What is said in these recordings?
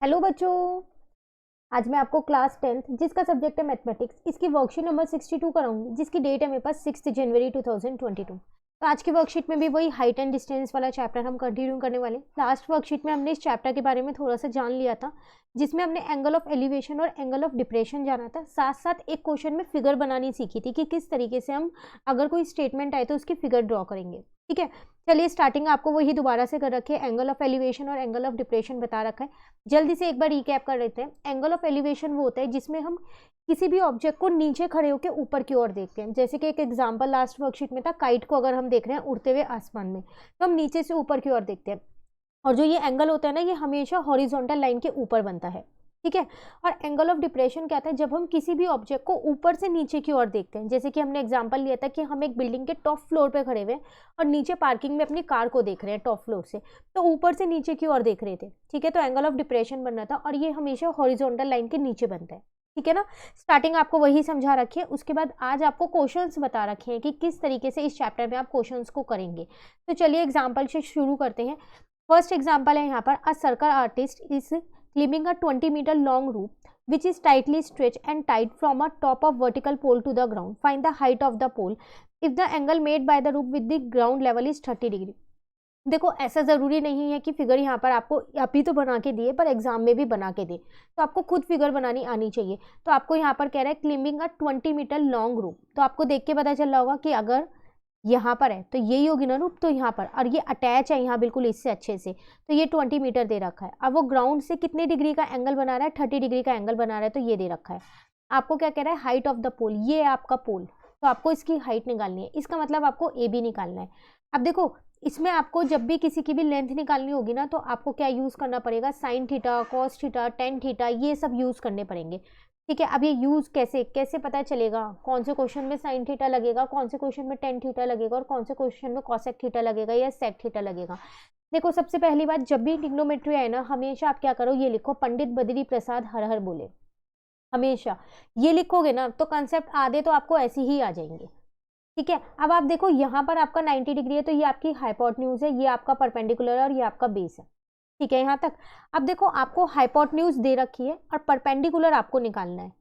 Hello बच्चों। आज मैं आपको क्लास 10th जिसका सब्जेक्ट है मैथमेटिक्स इसकी वर्कशीट नंबर 62 कराऊंगी, जिसकी डेट है मेरे पास 6 जनवरी 2022। तो आज की वर्कशीट में भी वही हाइट एंड डिस्टेंस वाला चैप्टर हम कंटिन्यू करने वाले। लास्ट वर्कशीट में हमने इस चैप्टर के बारे में थोड़ा सा जान लिया था, जिसमें हमने एंगल ऑफ एलिवेशन और एंगल ऑफ डिप्रेशन जाना था। साथ साथ एक क्वेश्चन में फिगर बनानी सीखी थी कि किस तरीके से हम अगर कोई स्टेटमेंट आए तो उसकी फिगर ड्रॉ करेंगे। ठीक है, चलिए स्टार्टिंग आपको वही दोबारा से कर रखे, एंगल ऑफ एलिवेशन और एंगल ऑफ डिप्रेशन बता रखा है। जल्दी से एक बार रिकैप कर लेते हैं। एंगल ऑफ एलिवेशन वो होता है जिसमें हम किसी भी ऑब्जेक्ट को नीचे खड़े होकर ऊपर की ओर देखते हैं। जैसे कि एक एग्जांपल लास्ट वर्कशीट में था, काइट को अगर हम देख रहे हैं उड़ते हुए आसमान में, तो हम नीचे से ऊपर की ओर देखते हैं। और जो ये एंगल होता है ना, ये हमेशा हॉरिजॉन्टल लाइन के ऊपर बनता है। ठीक है, और एंगल ऑफ डिप्रेशन क्या था, जब हम किसी भी ऑब्जेक्ट को ऊपर से नीचे की ओर देखते हैं। जैसे कि हमने एग्जांपल लिया था कि हम एक बिल्डिंग के टॉप फ्लोर पे खड़े हुए हैं और नीचे पार्किंग में अपनी कार को देख रहे हैं टॉप फ्लोर से, तो ऊपर से नीचे की ओर देख रहे थे। ठीक है, तो एंगल ऑफ डिप्रेशन बनना था और ये हमेशा हॉरिजॉन्टल लाइन के नीचे बनता है। ठीक है ना, स्टार्टिंग आपको वही समझा रखी है। उसके बाद आज आपको क्वेश्चंस बता रखे हैं कि किस तरीके से इस चैप्टर में आप क्वेश्चंस को करेंगे। तो चलिए एग्जाम्पल से शुरू करते हैं। फर्स्ट एग्जाम्पल है यहाँ पर, a circle artist is climbing a 20 metre long rope which is tightly stretched and tied from a top of vertical pole to the ground. Find the height of the pole if the angle made by the rope with the ground level is 30 degree. देखो, ऐसा ज़रूरी नहीं है कि figure यहाँ पर आपको अभी तो बना के दिए पर एग्जाम में भी बना के दे, तो आपको खुद फिगर बनानी आनी चाहिए। तो आपको यहाँ पर कह रहा है क्लिम्बिंग अ 20 मीटर लॉन्ग रूप, तो आपको देख के पता चल रहा होगा कि अगर यहाँ पर है तो यही होगी ना रूप, तो यहाँ पर, और ये अटैच है यहाँ बिल्कुल इससे अच्छे से, तो ये 20 मीटर दे रखा है। अब वो ग्राउंड से कितने डिग्री का एंगल बना रहा है, 30 डिग्री का एंगल बना रहा है, तो ये दे रखा है। आपको क्या कह रहा है, हाइट ऑफ द पोल, ये है आपका पोल, तो आपको इसकी हाइट निकालनी है। इसका मतलब आपको ए बी निकालना है। अब देखो, इसमें आपको जब भी किसी की भी लेंथ निकालनी होगी ना, तो आपको क्या यूज़ करना पड़ेगा, sine theta, cos theta, tan theta, ये सब यूज़ करने पड़ेंगे। ठीक है, अब ये यूज़ कैसे कैसे पता चलेगा, कौन से क्वेश्चन में साइन थीटा लगेगा, कौन से क्वेश्चन में टेन थीटा लगेगा और कौन से क्वेश्चन में कॉसेक थीटा लगेगा या सेक थीटा लगेगा। देखो, सबसे पहली बात, जब भी ट्रिग्नोमेट्री आए ना, हमेशा आप क्या करो, ये लिखो, पंडित बद्री प्रसाद हर हर बोले। हमेशा ये लिखोगे ना तो कंसेप्ट आधे तो आपको ऐसे ही आ जाएंगे। ठीक है, अब आप देखो यहाँ पर आपका 90 डिग्री है, तो ये आपकी हाइपोटेन्यूज है, ये आपका परपेंडिकुलर है और ये आपका बेस है। ठीक है, यहाँ तक। अब देखो, आपको हाइपोटेन्यूज दे रखी है और परपेंडिकुलर आपको निकालना है।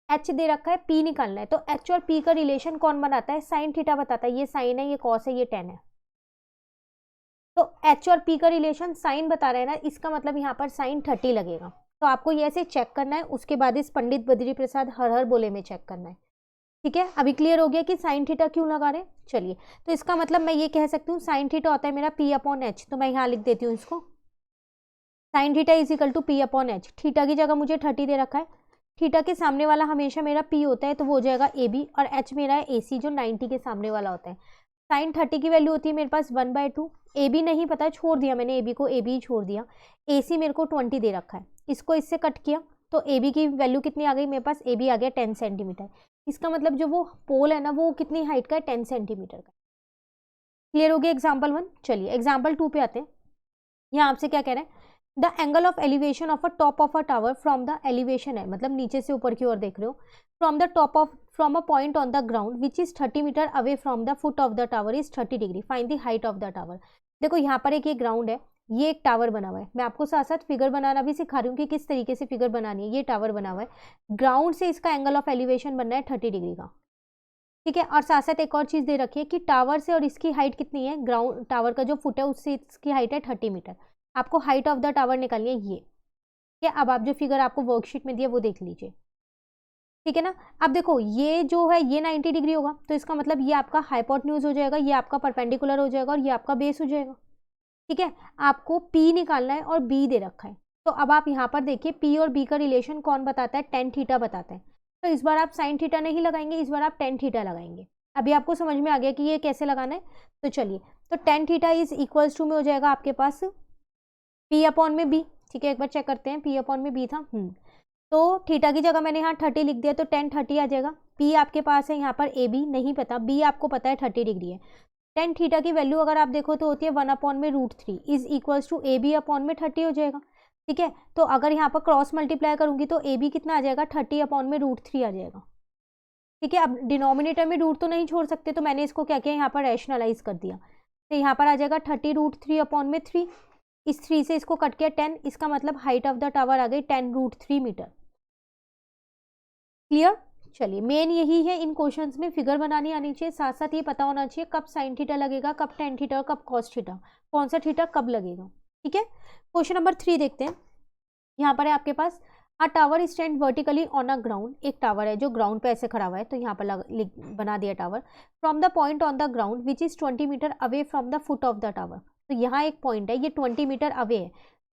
एच दे रखा है, पी निकालना है। तो एच और पी का रिलेशन कौन बनाता है, साइन थीटा बताता है। ये साइन है, ये कॉस है, ये टेन है। तो एच और पी का रिलेशन साइन बता रहा है ना, इसका मतलब यहाँ पर साइन 30 लगेगा। तो आपको ये ऐसे चेक करना है, उसके बाद इस पंडित बद्री प्रसाद हर हर बोले में चेक करना है। ठीक है, अभी क्लियर हो गया कि साइन थीटा क्यों लगा रहे हैं। चलिए, तो इसका मतलब मैं ये कह सकती हूँ, साइन थीटा होता है मेरा पी अपॉन एच, तो मैं यहाँ लिख देती हूँ इसको, sine theta is equal to P upon H. Theta की जगह मुझे 30 दे रखा है। थीटा के सामने वाला हमेशा मेरा पी होता है, तो वो हो जाएगा ए बी, और एच मेरा है ए सी, जो 90 के सामने वाला होता है। साइन 30 की वैल्यू होती है मेरे पास 1/2। ए बी नहीं पता, छोड़ दिया मैंने, ए बी को ए बी छोड़ दिया। ए सी मेरे को 20 दे रखा है, इसको इससे कट किया तो ए बी की वैल्यू कितनी आ गई मेरे पास, ए बी आ गया 10 सेंटीमीटर। इसका मतलब जो वो पोल है ना, वो कितनी हाइट का है, 10 सेंटीमीटर का। क्लियर हो गया एग्जाम्पल 1। चलिए एग्जाम्पल 2 पे आते हैं। यहाँ आपसे क्या कह रहे हैं, the angle of elevation of a top of a tower from the elevation है, मतलब नीचे से ऊपर की ओर देख रहे हो, from the top of from a point on the ground which is 30 metre away from the foot of the tower is 30 degree, find the height of the tower. देखो, यहाँ पर एक ये ग्राउंड है, ये एक टावर बना हुआ है। मैं आपको साथ साथ फिगर बनाना भी सिखा रही हूँ कि किस तरीके से फिगर बनानी है। ये टावर बना हुआ है, ग्राउंड से इसका एंगल ऑफ एलिवेशन बनना है 30 डिग्री का। ठीक है, और साथ साथ एक और चीज दे रखी है कि टावर से और इसकी हाइट कितनी है, ग्राउंड टावर का जो फुट है उससे इसकी हाइट है 30 मीटर। आपको हाइट ऑफ द टावर निकालनी है ये। ठीक है, अब आप जो फिगर आपको वर्कशीट में दिया वो देख लीजिए। ठीक है ना, अब देखो, ये जो है ये 90 डिग्री होगा, तो इसका मतलब ये आपका हाइपोटेन्यूज हो जाएगा, ये आपका परपेंडिकुलर हो जाएगा और ये आपका बेस हो जाएगा। ठीक है, आपको पी निकालना है और बी दे रखा है। तो अब आप यहाँ पर देखिए, पी और बी का रिलेशन कौन बताता है, टेन थीटा बताता है। तो इस बार आप साइन थीटा नहीं लगाएंगे, इस बार आप टेन थीटा लगाएंगे। अभी आपको समझ में आ गया कि ये कैसे लगाना है। तो चलिए, तो tan theta is equals to में हो जाएगा आपके पास पी अपॉन में बी। ठीक है, एक बार चेक करते हैं, पी अपॉन में बी था। तो थीटा की जगह मैंने यहाँ 30 लिख दिया, तो टेन 30 आ जाएगा। पी आपके पास है यहाँ पर ए बी नहीं पता, बी आपको पता है 30 डिग्री है। टेन थीटा की वैल्यू अगर आप देखो तो होती है 1 अपॉन में √3 is equals to A B upon में 30 हो जाएगा। ठीक है, तो अगर यहाँ पर क्रॉस मल्टीप्लाई करूंगी तो ए बी कितना आ जाएगा, 30 अपॉन में √3 आ जाएगा। ठीक है, अब डिनोमिनेटर में रूट तो नहीं छोड़ सकते, तो मैंने इसको क्या किया, यहाँ पर रैशनलाइज कर दिया। तो यहाँ पर आ जाएगा 30 √3 अपॉन में 3। इस 3 से इसको कट किया 10, इसका मतलब हाइट ऑफ द टावर आ गई 10√3 मीटर। क्लियर? चलिए, मेन यही है इन क्वेश्चंस में, फिगर बनानी आनी चाहिए, साथ साथ ये पता होना चाहिए कब साइन थीटा लगेगा, कब टेन थीटा और कब कॉस थीटा, कौन सा थीटा कब लगेगा। ठीक है, क्वेश्चन नंबर 3 देखते हैं। यहाँ पर है आपके पास, a tower stand vertically on a ground, एक टावर है जो ग्राउंड पे ऐसे खड़ा हुआ है, तो यहाँ पर बना दिया tower, from the point on the ground which is 20 metre away from the foot of the tower. तो यहाँ एक पॉइंट है, ये 20 मीटर अवे है,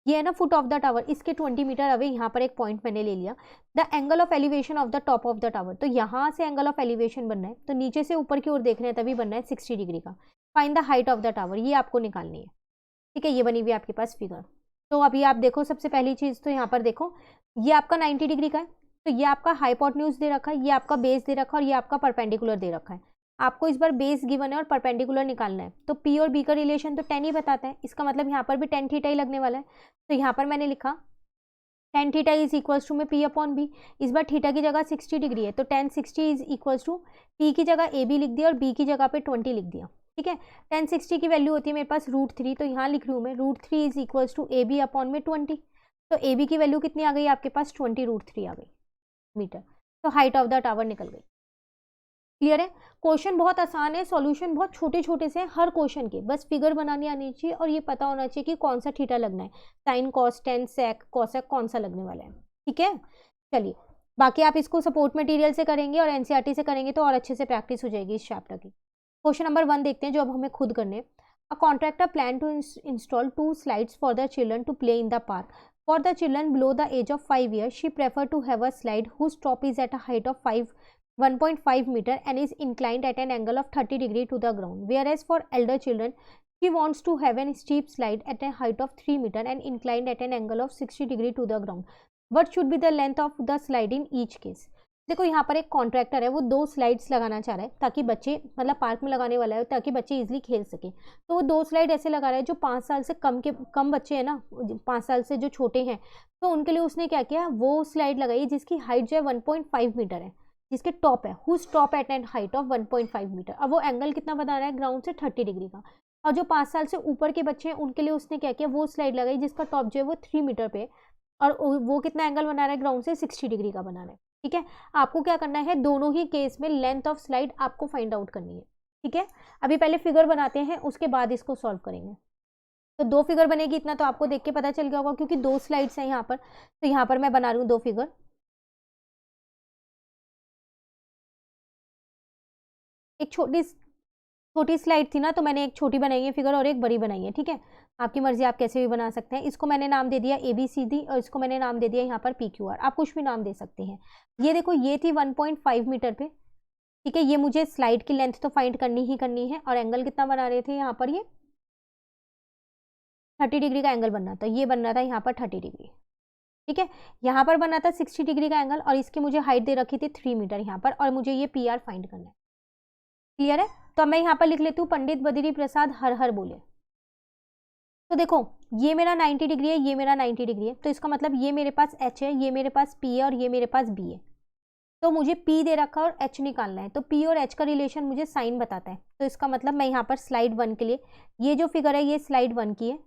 ये है ना फुट ऑफ द टावर, इसके 20 मीटर अवे यहाँ पर एक पॉइंट मैंने ले लिया। The angle of elevation of the top of the tower, तो यहाँ से एंगल ऑफ एलिवेशन बनना है, तो नीचे से ऊपर की ओर देख रहे हैं तभी बनना है 60 डिग्री का। Find the height of the tower, ये आपको निकालनी है। ठीक है, ये बनी हुई आपके पास फिगर। तो अभी आप देखो, सबसे पहली चीज तो यहाँ पर देखो, ये आपका 90 डिग्री का है, तो ये आपका हाइपोटेन्यूज दे रखा है, ये आपका बेस दे रखा है, और ये आपका परपेंडिकुलर दे रखा है। आपको इस बार बेस गिवन है और परपेंडिकुलर निकालना है, तो पी और बी का रिलेशन तो 10 ही बताता है, इसका मतलब यहाँ पर भी 10 थीटा ही लगने वाला है। तो यहाँ पर मैंने लिखा 10 थीटा इज इक्वल्स टू में पी अपॉन बी। इस बार थीटा की जगह 60 डिग्री है, तो 10 60 इज इक्वल्स टू पी की जगह ए बी लिख दिया और बी की जगह पे 20 लिख दिया। ठीक है, 10 60 की वैल्यू होती है मेरे पास √3, तो यहाँ लिख रही हूँ मैं √3 is equals to A B upon में 20। तो ए बी की वैल्यू कितनी आ गई आपके पास, 20√3 आ गई मीटर। तो हाइट ऑफ द टावर निकल गई। क्लियर है? क्वेश्चन बहुत आसान है, सॉल्यूशन बहुत छोटे छोटे से हैं हर क्वेश्चन के, बस फिगर बनानी आनी चाहिए और ये पता होना चाहिए कि कौन सा थीटा लगना है, sine cos tan sec cosec कौन सा लगने वाला है। ठीक है, चलिए, बाकी आप इसको सपोर्ट मटेरियल से करेंगे और एनसीईआरटी से करेंगे तो और अच्छे से प्रैक्टिस हो जाएगी इस चैप्टर की। क्वेश्चन नंबर 1 देखते हैं जो अब हमें खुद करने। A contractor plan to install 2 slides for the children to play in the park. For the children below the age of 5 years, she prefer to have a slide whose top is at a height of 1.5 meter and is inclined at an angle of 30 degree to the ground, whereas for elder children she wants to have a steep slide at a height of 3 meter and inclined at an angle of 60 degree to the ground. What should be the length of the slide in each case? देखो यहाँ पर एक contractor है, वो 2 slides लगाना चाह रहा है ताकि बच्चे, मतलब पार्क में लगाने वाला है ताकि बच्चे इजीली खेल सके। तो वो 2 स्लाइड ऐसे लगा रहा है जो 5 साल से कम बच्चे हैं ना, 5 साल से जो छोटे हैं, तो उनके लिए उसने क्या किया, वो स्लाइड लगाई जिसकी हाइट जो है 1.5 मीटर है, जिसके टॉप है, whose top at an height of 1.5 metre. अब वो एंगल कितना बना रहा है ग्राउंड से 30 डिग्री का। और जो 5 साल से ऊपर के बच्चे हैं उनके लिए उसने क्या किया, वो स्लाइड लगाई जिसका टॉप जो है वो 3 मीटर पे, और वो कितना एंगल बना रहा है ग्राउंड से 60 डिग्री का बना रहा है। ठीक है, आपको क्या करना है, दोनों ही केस में लेंथ ऑफ स्लाइड आपको फाइंड आउट करनी है। ठीक है, अभी पहले फिगर बनाते हैं, उसके बाद इसको सॉल्व करेंगे। तो 2 फिगर बनेगी, इतना तो आपको देख के पता चल गया होगा क्योंकि 2 स्लाइड्स हैं यहाँ पर। तो यहाँ पर मैं बना रही हूँ 2 फिगर। एक छोटी स्लाइड थी ना, तो मैंने एक छोटी बनाई है फिगर और एक बड़ी बनाई है। ठीक है, आपकी मर्जी, आप कैसे भी बना सकते हैं। इसको मैंने नाम दे दिया ABCD और इसको मैंने नाम दे दिया यहाँ पर PQR, आप कुछ भी नाम दे सकते हैं। ये देखो, ये थी 1.5 मीटर पे। ठीक है, ये मुझे स्लाइड की लेंथ तो फाइंड करनी ही करनी है, और एंगल कितना बना रहे थे यहाँ पर, ये 30 डिग्री का एंगल बनना था, ये बन रहा था यहाँ पर 30 डिग्री। ठीक है, यहाँ पर बना था 60 डिग्री का एंगल, और इसकी मुझे हाइट दे रखी थी 3 मीटर यहाँ पर, और मुझे ये PR फाइंड करना है। क्लियर है? तो मैं यहाँ पर लिख लेती हूँ, पंडित बद्री प्रसाद हर हर बोले। तो देखो, ये मेरा 90 डिग्री है, ये मेरा 90 डिग्री है, तो इसका मतलब ये मेरे पास H है, ये मेरे पास P है और ये मेरे पास B है। तो मुझे P दे रखा है और H निकालना है, तो P और H का रिलेशन मुझे साइन बताता है। तो इसका मतलब मैं यहाँ पर स्लाइड 1 के लिए, ये जो फिगर है ये स्लाइड 1 की है,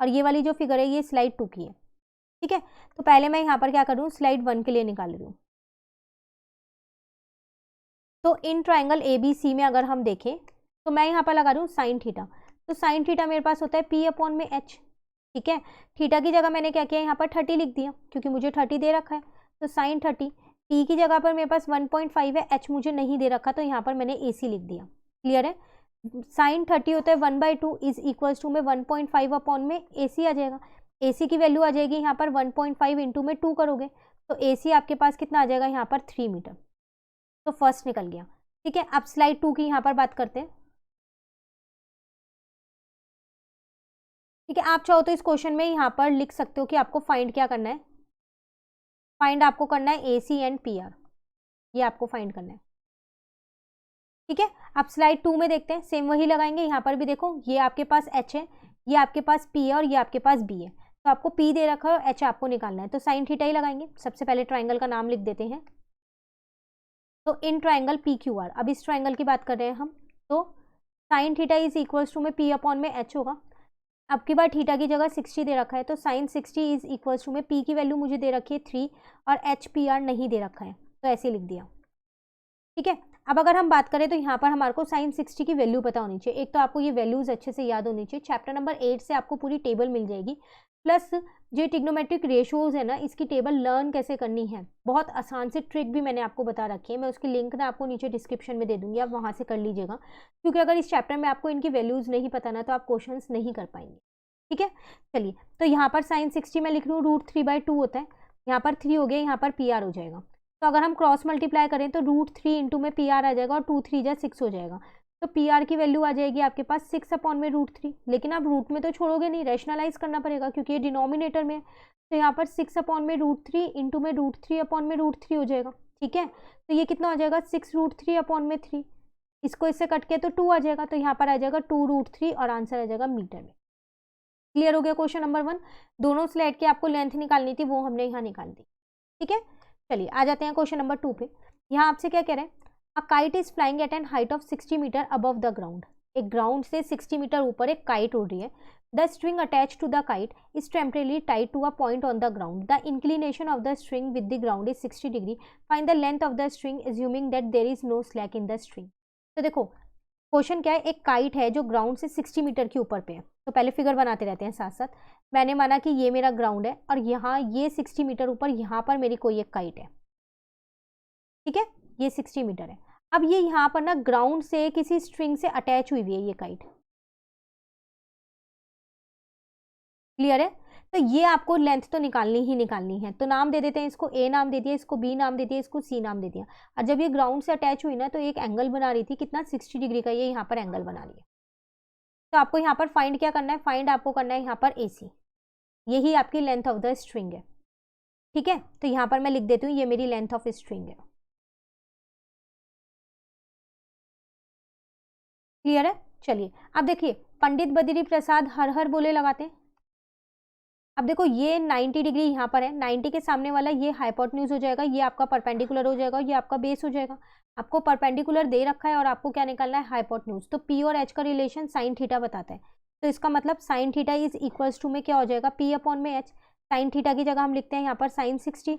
और ये वाली जो फिगर है ये स्लाइड 2 की है। ठीक है, तो पहले मैं यहाँ पर क्या कर रही हूँ, स्लाइड 1 के लिए निकाल रही हूँ। तो इन ट्राइंगल ABC में अगर हम देखें तो मैं यहाँ पर लगा रही हूँ साइन थीटा। तो साइन थीटा मेरे पास होता है P अपॉन में H। ठीक है, थीटा की जगह मैंने क्या किया, यहाँ पर 30 लिख दिया क्योंकि मुझे 30 दे रखा है, तो साइन 30। P की जगह पर मेरे पास 1.5 है, H मुझे नहीं दे रखा, तो यहाँ पर मैंने AC लिख दिया। क्लियर है? साइन 30 होता है 1/2 इज इक्वल्स टू में 1.5 अपॉन में AC आ जाएगा। AC की वैल्यू आ जाएगी यहाँ पर 1.5 इंटू में 2 करोगे तो AC आपके पास कितना आ जाएगा यहाँ पर 3 मीटर। तो फर्स्ट निकल गया। ठीक है, अब स्लाइड 2 की यहाँ पर बात करते हैं। ठीक है, आप चाहो तो इस क्वेश्चन में यहाँ पर लिख सकते हो कि आपको फाइंड क्या करना है। फाइंड आपको करना है AC एंड PR, ये आपको फाइंड करना है। ठीक है, अब स्लाइड 2 में देखते हैं, सेम वही लगाएंगे। यहाँ पर भी देखो, ये आपके पास H है, ये आपके पास P है और ये आपके पास B है। तो आपको P दे रखा है और H आपको निकालना है, तो साइन थीटा ही लगाएंगे। सबसे पहले ट्राइंगल का नाम लिख देते हैं। तो इन ट्राइंगल PQR, अब इस ट्राइंगल की बात कर रहे हैं हम, तो sine theta is equals to में P अपॉन में H होगा। अब की बार थीटा की जगह 60 दे रखा है, तो साइन 60 इज इक्वल्स टू में पी की वैल्यू मुझे दे रखी है 3 और एच पी आर नहीं दे रखा है, तो ऐसे लिख दिया। ठीक है, अब अगर हम बात करें तो यहाँ पर हमारे को साइन 60 की वैल्यू पता होनी चाहिए। एक तो आपको ये वैल्यूज अच्छे से याद होनी चाहिए, चैप्टर नंबर 8 से आपको पूरी टेबल मिल जाएगी, प्लस जो ट्रिग्नोमेट्रिक रेशियोज है ना, इसकी टेबल लर्न कैसे करनी है, बहुत आसान से ट्रिक भी मैंने आपको बता रखी है। मैं उसकी लिंक ना आपको नीचे डिस्क्रिप्शन में दे दूंगी, आप वहाँ से कर लीजिएगा, क्योंकि अगर इस चैप्टर में आपको इनकी वैल्यूज नहीं पता ना, तो आप क्वेश्चन नहीं कर पाएंगे। ठीक है, चलिए, तो यहाँ पर साइन 60 में लिख लूँ, √3/2 होता है, यहाँ पर 3 हो गया, यहाँ पर PR हो जाएगा। तो अगर हम क्रॉस मल्टीप्लाई करें तो √3 इंटू में PR आ जाएगा और 2 3 जा 6 हो जाएगा। तो PR की वैल्यू आ जाएगी आपके पास 6 अपॉन में √3, लेकिन आप रूट में तो छोड़ोगे नहीं, रैशनलाइज करना पड़ेगा क्योंकि ये डिनोमिनेटर में है। तो यहाँ पर 6 अपॉन में √3 इंटू में √3 अपॉन में √3 हो जाएगा। ठीक है, तो ये कितना हो जाएगा 6√3 अपॉन में 3, इसको इससे कट के तो 2 आ जाएगा, तो यहाँ पर आ जाएगा 2√3 और आंसर आ जाएगा मीटर में। क्लियर हो गया क्वेश्चन नंबर 1। दोनों स्लाइड की आपको लेंथ निकालनी थी, वो हमने यहाँ निकाल दी। ठीक है, चलिए आ जाते हैं क्वेश्चन नंबर 2 पे। यहाँ आपसे क्या कह रहे हैं, a kite is flying at an height of 60 metre above the ground. एक ग्राउंड से 60 मीटर ऊपर एक काइट उड़ रही है। The string attach to the kite is temporarily tied to a point on the ground. The inclination of the string with the ground is 60 degree. Find the length of the string assuming that there is no slack in the string. तो देखो question क्या है, एक kite है जो ground से 60 metre के ऊपर पे है। तो पहले फिगर बनाते रहते हैं साथ साथ। मैंने माना कि ये मेरा ग्राउंड है और यहाँ ये 60 मीटर ऊपर यहाँ पर मेरी कोई एक काइट है। ठीक है, ये 60 मीटर है। अब ये यहाँ पर ना ग्राउंड से किसी स्ट्रिंग से अटैच हुई हुई है ये काइट। क्लियर है, तो ये आपको लेंथ तो निकालनी ही निकालनी है। तो नाम दे देते हैं, इसको A नाम दे दिया, इसको B नाम दे दिया, इसको C नाम दे दिया। और जब ये ग्राउंड से अटैच हुई ना, तो एक एंगल बना रही थी, कितना 60 डिग्री का, ये यहाँ पर एंगल बना रही है। तो आपको यहाँ पर फाइंड क्या करना है, फाइंड आपको करना है यहाँ पर AC। यही आपकी लेंथ ऑफ द स्ट्रिंग है। ठीक है, तो यहाँ पर मैं लिख देती हूँ, ये मेरी लेंथ ऑफ स्ट्रिंग है। क्लियर है, चलिए अब देखिए, पंडित बद्री प्रसाद हर हर बोले लगाते हैं। अब देखो ये 90 डिग्री यहाँ पर है, 90 के सामने वाला ये हाइपोटेन्यूज हो जाएगा, ये आपका परपेंडिकुलर हो जाएगा, ये आपका बेस हो जाएगा। आपको परपेंडिकुलर दे रखा है और आपको क्या निकालना है, हाइपोटेन्यूज। तो P और H का रिलेशन साइन थीटा बताता है, तो इसका मतलब sine theta is equals to में क्या हो जाएगा, P अपॉन में H। साइन थीटा की जगह हम लिखते हैं यहाँ पर साइन 60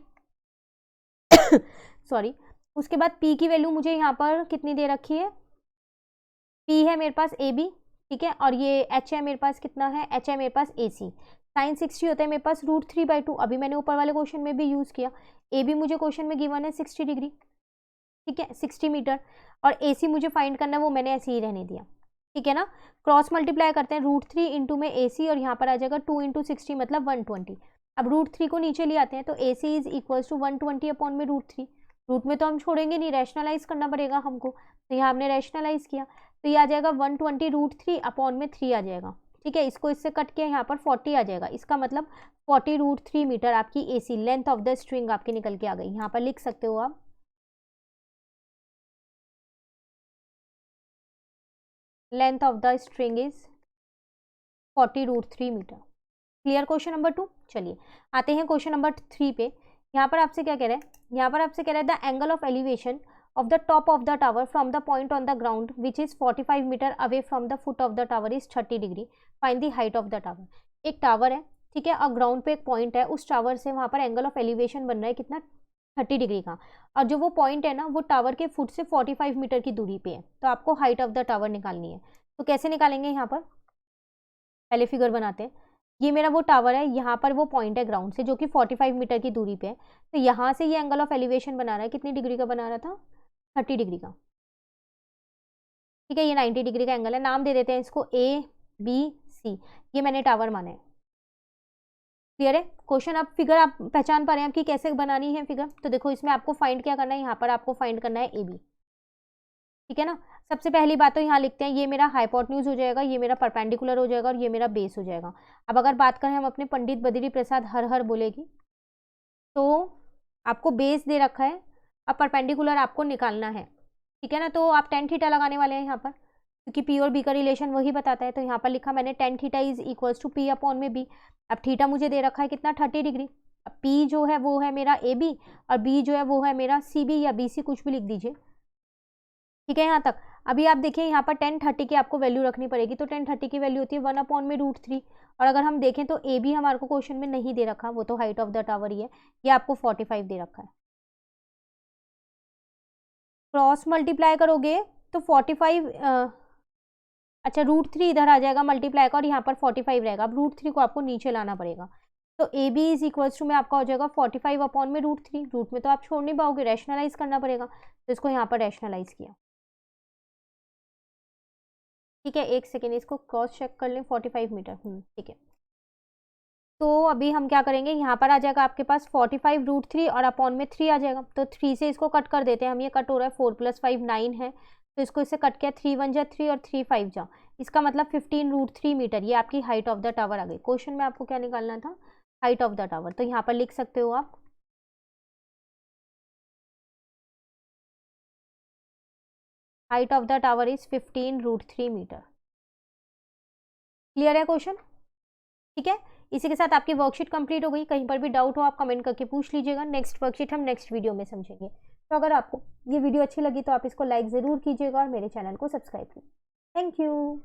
सॉरी। उसके बाद P की वैल्यू मुझे यहाँ पर कितनी दे रखी है, P है मेरे पास AB, ठीक है, और ये H है मेरे पास कितना है, H है मेरे पास AC। साइन 60 होता है मेरे पास √3/2, अभी मैंने ऊपर वाले क्वेश्चन में भी यूज किया। AB मुझे क्वेश्चन में गिवन है 60 डिग्री, ठीक है, 60 मीटर, और AC मुझे फाइंड करना है, वो मैंने ऐसे ही रहने दिया। ठीक है ना, क्रॉस मल्टीप्लाई करते हैं, √3 इंटू में AC और यहाँ पर आ जाएगा 2 इंटू 60 मतलब 120। अब √3 को नीचे ले आते हैं, तो AC is equals to 120 upon में √3। रूट में तो हम छोड़ेंगे नहीं, रैशनलाइज करना पड़ेगा हमको, तो यहाँ हमने रैशनलाइज किया, तो ये आ जाएगा 120 √3 अपॉन में 3 आ जाएगा। ठीक है, इसको इससे कट किया, यहाँ पर 40 आ जाएगा, इसका मतलब 40 √3 मीटर आपकी AC length of the string आपकी निकल के आ गई। यहाँ पर लिख सकते हो आप, length of the string is 40 √3 metre. Clear question number 2। चलिए आते हैं क्वेश्चन नंबर 3 पे। यहाँ पर आपसे क्या कह रहा है, यहाँ पर आपसे कह रहा है the angle of elevation of the top of the tower from the point on the ground which is 45 meter away from the foot of the tower is 30 degree. Find the height of the tower. एक tower है, ठीक है, और ground पे एक point है, उस tower से वहाँ पर एंगल ऑफ एलिवेशन बन रहा है कितना, 30 डिग्री का, और जो वो पॉइंट है ना, वो टावर के फुट से 45 मीटर की दूरी पे है। तो आपको हाइट ऑफ द टावर निकालनी है। तो कैसे निकालेंगे, यहाँ पर पहले फिगर बनाते हैं। ये मेरा वो टावर है, यहाँ पर वो पॉइंट है ग्राउंड से जो कि 45 मीटर की दूरी पे है। तो यहाँ से ये एंगल ऑफ एलिवेशन बना रहा है, कितनी डिग्री का बना रहा था, 30 डिग्री का। ठीक है, ये 90 डिग्री का एंगल है, नाम दे देते हैं इसको ABC। ये मैंने टावर माना है। क्लियर है क्वेश्चन। अब फिगर आप पहचान पा रहे हैं आपकी कैसे बनानी है फिगर। तो देखो इसमें आपको फाइंड क्या करना है, यहाँ पर आपको फाइंड करना है AB। ठीक है ना, सबसे पहली बात तो यहाँ लिखते हैं, ये मेरा हाइपोटेन्यूज हो जाएगा, ये मेरा परपेंडिकुलर हो जाएगा और ये मेरा बेस हो जाएगा। अब अगर बात करें हम अपने पंडित बद्री प्रसाद हर हर बोलेगी, तो आपको बेस दे रखा है, अब परपेंडिकुलर आपको निकालना है। ठीक है ना, तो आप tan थीटा लगाने वाले हैं यहाँ पर, क्योंकि P और B का रिलेशन वही बताता है। तो यहाँ पर लिखा मैंने tan theta is equals to P upon में B। अब थीटा मुझे दे रखा है कितना, 30 डिग्री। अब P जो है वो है मेरा AB और B जो है वो है मेरा CB या BC, कुछ भी लिख दीजिए। ठीक है यहाँ तक। अभी आप देखिए यहाँ पर 1030 की आपको वैल्यू रखनी पड़ेगी, तो 1030 की वैल्यू होती है 1/√3। और अगर हम देखें तो ए भी हमारे को क्वेश्चन में नहीं दे रखा, वो तो हाइट ऑफ द टावर ही है, ये आपको 45 दे रखा है। क्रॉस मल्टीप्लाई करोगे तो 45, अच्छा √3 इधर आ जाएगा मल्टीप्लाई का और यहाँ पर 45 रहेगा। अब √3 को आपको नीचे लाना पड़ेगा, तो A B is equals to में आपका हो जाएगा 45/√3। रूट में तो आप छोड़ नहीं पाओगे, रैशनलाइज करना पड़ेगा, तो इसको यहाँ पर रैशनलाइज किया। ठीक है, एक सेकेंड इसको क्रॉस चेक कर लें, 45 मीटर, ठीक है। तो अभी हम क्या करेंगे, यहाँ पर आ जाएगा आपके पास 45√3 और अपॉन में 3 आ जाएगा, तो 3 से इसको कट कर देते हैं हम। ये कट हो रहा है, 4 + 5 9 है, तो इसको इससे कट किया, 3 1 जा 3 और 3 5 जा, इसका मतलब 15√3 मीटर, ये आपकी हाइट ऑफ द टावर आ गई। क्वेश्चन में आपको क्या निकालना था, हाइट ऑफ द टावर, तो यहाँ पर लिख सकते हो आप height of the tower is 15√3 metre. Clear है क्वेश्चन? ठीक है, इसी के साथ आपकी वर्कशीट कंप्लीट हो गई। कहीं पर भी डाउट हो आप कमेंट करके पूछ लीजिएगा, नेक्स्ट वर्कशीट हम नेक्स्ट वीडियो में समझेंगे। तो अगर आपको ये वीडियो अच्छी लगी तो आप इसको लाइक ज़रूर कीजिएगा और मेरे चैनल को सब्सक्राइब कीजिए। Thank you.